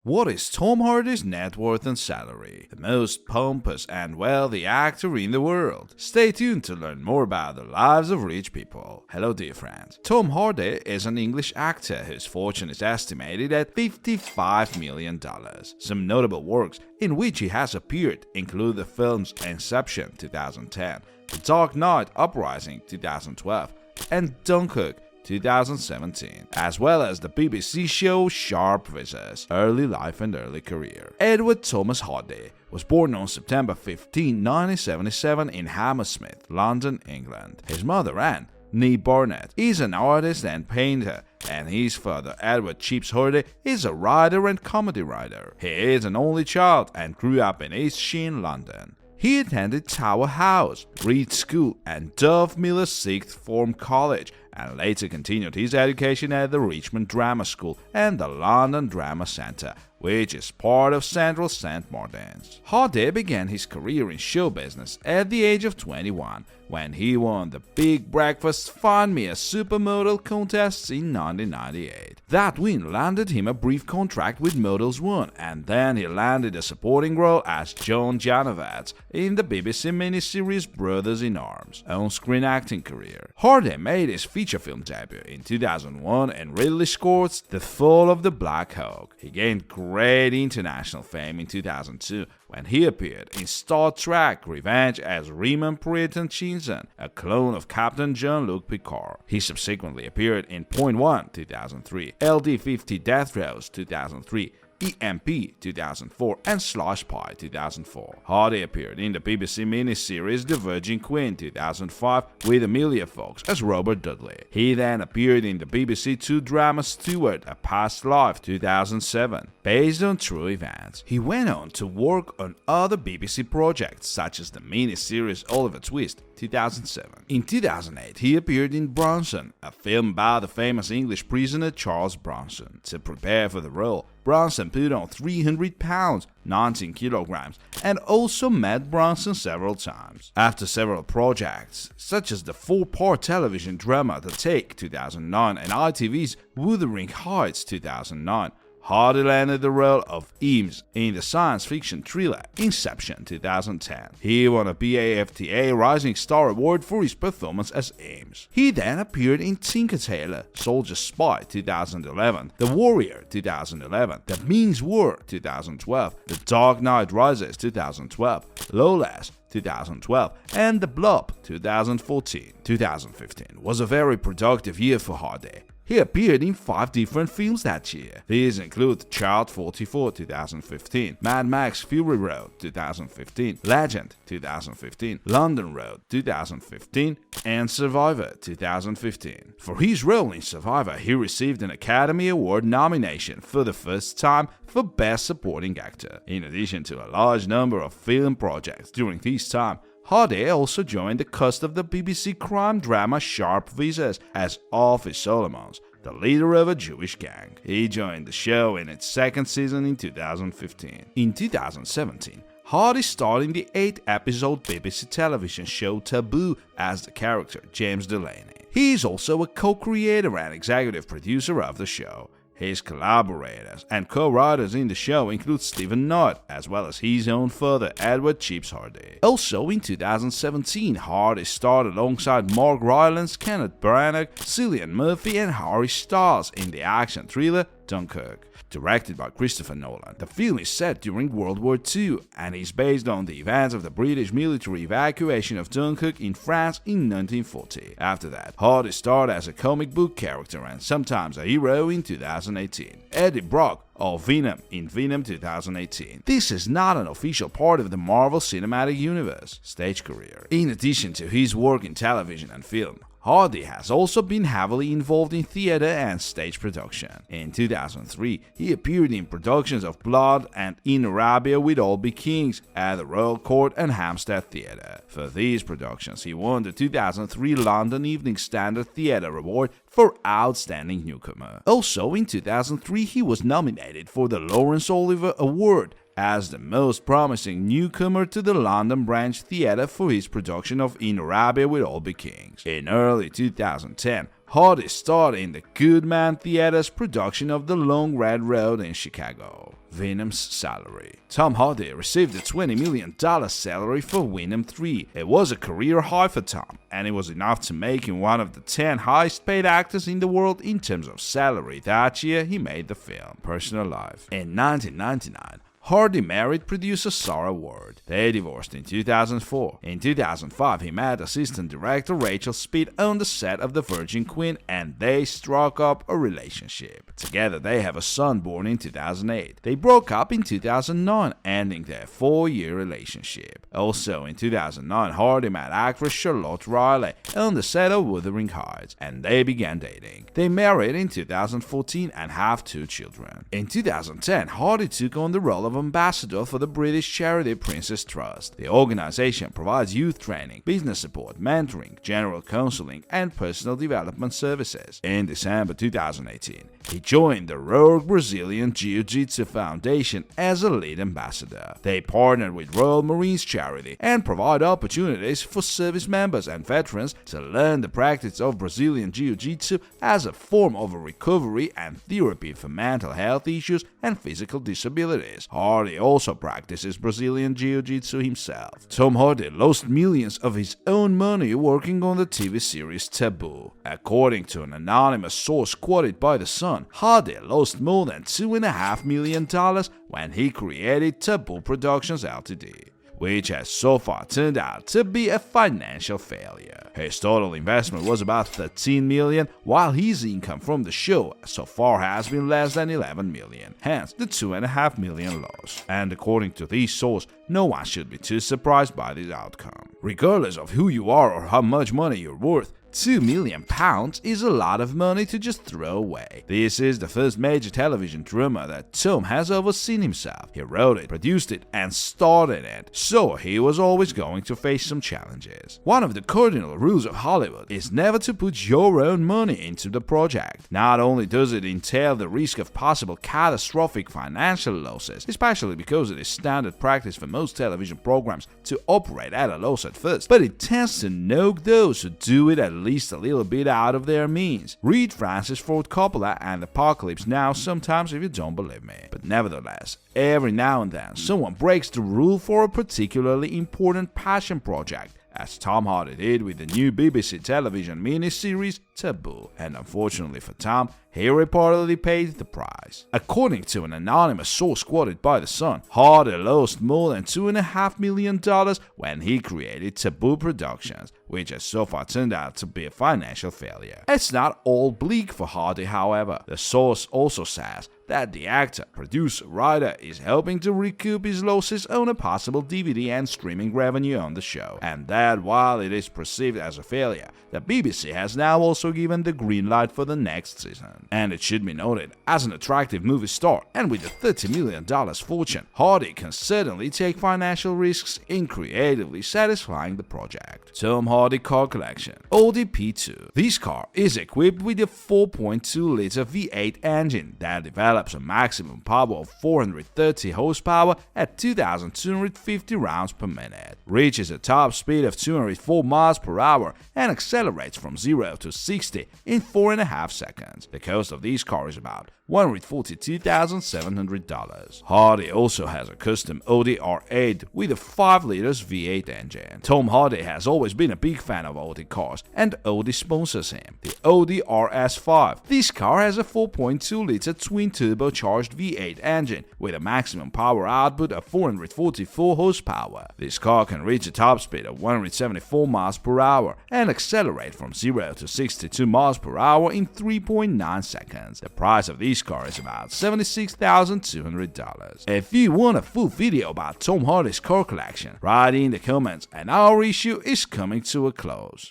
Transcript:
What is Tom Hardy's net worth and salary? The most pompous and wealthy actor in the world. Stay tuned to learn more about the lives of rich people. Hello dear friends. Tom Hardy is an English actor whose fortune is estimated at $55 million. Some notable works in which he has appeared include the films Inception 2010, The Dark Knight Uprising 2012, and Dunkirk 2017, as well as the BBC show Sharp Visors, Early Life and Early Career. Edward Thomas Hardy was born on September 15, 1977 in Hammersmith, London, England. His mother, Anne Nee Barnett, is an artist and painter, and his father, Edward Chips Hardy, is a writer and comedy writer. He is an only child and grew up in East Sheen, London. He attended Tower House, Reed School, and Dove Miller Sixth Form College, and later continued his education at the Richmond Drama School and the London Drama Centre, which is part of Central St. Martin's. Hardy began his career in show business at the age of 21, when he won the Big Breakfast Find Me a Supermodel contests in 1998. That win landed him a brief contract with Models One, and then he landed a supporting role as John Janovaz in the BBC miniseries Brothers in Arms. On-screen acting career. Hardy made his feature film debut in 2001 in Ridley Scott's The Fall of the Black Hawk. He gained great international fame in 2002 when he appeared in Star Trek Revenge as Raymond Puritan Chinson, a clone of Captain Jean-Luc Picard. He subsequently appeared in Point One 2003, LD-50 Death Rows 2003, EMP 2004, and Slush Pie 2004. Hardy appeared in the BBC miniseries The Virgin Queen 2005 with Emilia Fox as Robert Dudley. He then appeared in the BBC 2 drama Stewart, A Past Life 2007, based on true events. He went on to work on other BBC projects such as the miniseries Oliver Twist 2007. In 2008, he appeared in Bronson, a film about the famous English prisoner Charles Bronson. To prepare for the role, Bronson put on 300 pounds, 19 kilograms, and also met Bronson several times. After several projects, such as the 4-part television drama The Take 2009 and ITV's Wuthering Heights 2009, Hardy landed the role of Eames in the science fiction thriller Inception 2010. He won a BAFTA Rising Star Award for his performance as Eames. He then appeared in Tinker Tailor Soldier Spy 2011, The Warrior 2011, The Means War 2012, The Dark Knight Rises 2012, Lawless 2012, and The Blob 2014. 2015 was a very productive year for Hardy. He appeared in 5 different films that year. These include Child 44 2015, Mad Max Fury Road 2015, Legend 2015, London Road 2015, and Survivor 2015. For his role in Survivor, he received an Academy Award nomination for the first time for Best Supporting Actor. In addition to a large number of film projects during this time, Hardy also joined the cast of the BBC crime drama Sharp Visors as Officer Solomons, the leader of a Jewish gang. He joined the show in its second season in 2015. In 2017, Hardy starred in the 8-episode BBC television show Taboo as the character James Delaney. He is also a co-creator and executive producer of the show. His collaborators and co-writers in the show include Stephen Knott, as well as his own father, Edward Chips Hardy. Also in 2017, Hardy starred alongside Mark Rylance, Kenneth Branagh, Cillian Murphy, and Harry Styles in the action thriller Dunkirk. Directed by Christopher Nolan, the film is set during World War II and is based on the events of the British military evacuation of Dunkirk in France in 1940. After that, Hardy starred as a comic book character and sometimes a hero in 2018. Eddie Brock of Venom in Venom 2018. This is not an official part of the Marvel Cinematic Universe. Stage career. In addition to his work in television and film, Hardy has also been heavily involved in theater and stage production. In 2003, he appeared in productions of Blood and In Arabia with All Be Kings at the Royal Court and Hampstead Theatre. For these productions, he won the 2003 London Evening Standard Theatre Award for Outstanding Newcomer. Also in 2003, he was nominated for the Laurence Olivier Award as the most promising newcomer to the London Branch Theatre for his production of In Arabia with All Be Kings. In early 2010, Hardy starred in the Goodman Theater's production of The Long Red Road in Chicago. Venom's salary. Tom Hardy received a $20 million salary for Venom 3. It was a career high for Tom, and it was enough to make him one of the 10 highest paid actors in the world in terms of salary that year he made the film. Personal life. In 1999, Hardy married producer Sarah Ward. They divorced in 2004. In 2005, he met assistant director Rachel Speed on the set of The Virgin Queen, and they struck up a relationship. Together, they have a son born in 2008. They broke up in 2009, ending their 4-year relationship. Also, in 2009, Hardy met actress Charlotte Riley on the set of Wuthering Heights, and they began dating. They married in 2014 and have 2 children. In 2010, Hardy took on the role of ambassador for the British charity Prince's Trust. The organization provides youth training, business support, mentoring, general counseling, and personal development services. In December 2018, he joined the Rogue Brazilian Jiu-Jitsu Foundation as a lead ambassador. They partnered with Royal Marines Charity and provide opportunities for service members and veterans to learn the practice of Brazilian Jiu-Jitsu as a form of recovery and therapy for mental health issues and physical disabilities. Hardy also practices Brazilian Jiu-Jitsu himself. Tom Hardy lost millions of his own money working on the TV series Taboo. According to an anonymous source quoted by The Sun, Hardy lost more than $2.5 million when he created Taboo Productions Ltd., which has so far turned out to be a financial failure. His total investment was about $13 million, while his income from the show so far has been less than $11 million, hence the $2.5 million loss. And according to this source, no one should be too surprised by this outcome. Regardless of who you are or how much money you're worth, £2 million is a lot of money to just throw away. This is the first major television drama that Tom has overseen himself. He wrote it, produced it, and starred in it, so he was always going to face some challenges. One of the cardinal rules of Hollywood is never to put your own money into the project. Not only does it entail the risk of possible catastrophic financial losses, especially because it is standard practice for most television programs to operate at a loss at first, but it tends to knock those who do it at least a little bit out of their means. Read Francis Ford Coppola and Apocalypse Now sometimes if you don't believe me. But nevertheless, every now and then someone breaks the rule for a particularly important passion project, as Tom Hardy did with the new BBC television miniseries Taboo, and unfortunately for Tom, he reportedly paid the price. According to an anonymous source quoted by The Sun, Hardy lost more than $2.5 million when he created Taboo Productions, which has so far turned out to be a financial failure. It's not all bleak for Hardy, however. The source also says that the actor, producer, writer is helping to recoup his losses on a possible DVD and streaming revenue on the show, and that while it is perceived as a failure, the BBC has now also given the green light for the next season. And it should be noted, as an attractive movie star and with a $30 million fortune, Hardy can certainly take financial risks in creatively satisfying the project. Tom Hardy car collection. Audi P2. This car is equipped with a 4.2-liter V8 engine that develops a maximum power of 430 horsepower at 2,250 rounds per minute, reaches a top speed of 204 miles per hour, and accelerates from 0 to 60 in 4.5 seconds. The cost of this car is about $142,700. Hardy also has a custom Audi R8 with a 5-liter V8 engine. Tom Hardy has always been a big fan of Audi cars, and Audi sponsors him. The Audi RS5. This car has a 4.2-liter twin-turbocharged V8 engine with a maximum power output of 444 horsepower. This car can reach a top speed of 174 miles per hour and accelerate from 0 to 62 miles per hour in 3.9 seconds. The price of this car is about $76,200. If you want a full video about Tom Hardy's car collection, write in the comments, and our issue is coming to a close.